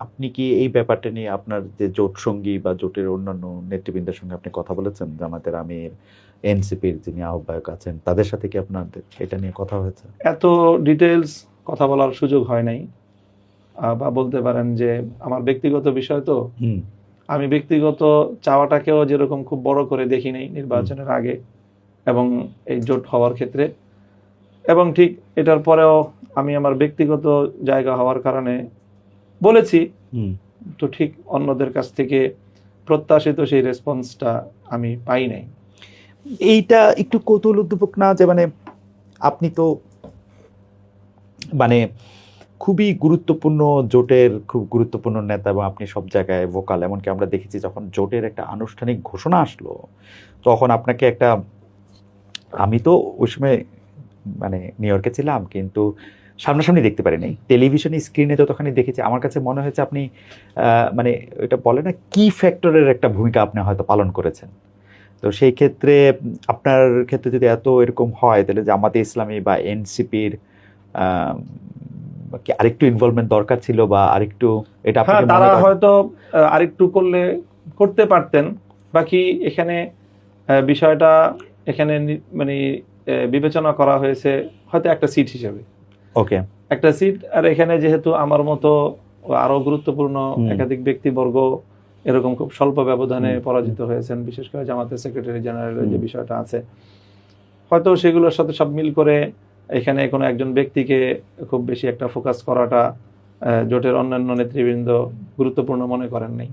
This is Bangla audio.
আপনি কি এই ব্যাপারটা নিয়ে আপনার যে জোট সঙ্গী বা জোটের অন্যান্য নেতৃবৃন্দের সঙ্গে আপনি কথা বলেছেন? জামায়াতের আমির, এনসিপির যিনি আহ্বায়ক আছেন, তাদের সাথে কি আপনাদের এটা নিয়ে কথা হয়েছে? এত ডিটেলস কথা বলার সুযোগ হয় নাই, বা বলতে পারেন যে আমার ব্যক্তিগত বিষয় তো, হুম আমি ব্যক্তিগত চাওয়াটাকেও যেরকম খুব বড় করে দেখি নাই হুম নির্বাচনের আগে এবং এই জোট হওয়ার ক্ষেত্রে, এবং ঠিক এটার পরেও আমি আমার ব্যক্তিগত জায়গা হওয়ার কারণে বলেছি, হুম। তো ঠিক অন্যদের কাছ থেকে প্রত্যাশিত সেই রেসপন্সটা আমি পাই নাই। এইটা একটু কৌতূহল উদ্দীপক না যে মানে আপনি তো মানে খুবই গুরুত্বপূর্ণ জোটের খুব গুরুত্বপূর্ণ নেতা এবং আপনি সব জায়গায় ভোকাল, এমনকি আমরা দেখেছি যখন জোটের একটা আনুষ্ঠানিক ঘোষণা আসলো তখন আপনাকে একটা, আমি তো ওই সময় মানে নিউ ইয়র্কে ছিলাম কিন্তু সামনাসামনি দেখতে পারিনি, টেলিভিশন স্ক্রিনে যতখানি দেখেছি আমার কাছে মনে হয়েছে আপনি মানে এটা বলে না কি ফ্যাক্টরের একটা ভূমিকা আপনি হয়তো পালন করেছেন। তো সেই ক্ষেত্রে আপনার ক্ষেত্রে যদি এত এরকম হয় তাহলে জামাতে ইসলামী বা এনসিপির কি আরেকটু ইনভলভমেন্ট দরকার ছিল বা আরেকটু এটা হ্যাঁ, আপনাকে মনে তারা হয়? হয়তো আরেকটু করলে করতে পারতেন। বাকি এখানে বিষয়টা এখানে মানে বিবেচনা করা হয়েছে হয়তো একটা সিট হিসেবে, ওকে। একটা সিট। আর এখানে যেহেতু আমার মতো আরো গুরুত্বপূর্ণ হুম একাধিক ব্যক্তিবর্গ এরকম খুব স্বল্প ব্যবধানে হুম পরাজিত হয়েছেন, বিশেষ করে জামাতের সেক্রেটারি জেনারেলের হুম যে বিষয়টা আছে, হয়তো সেগুলোর সাথে সব মিল করে এখানে কোনো একজন ব্যক্তিকে খুব বেশি একটা ফোকাস করাটা জোটের অন্যান্য নেতৃবৃন্দ গুরুত্বপূর্ণ মনে করেন নাই।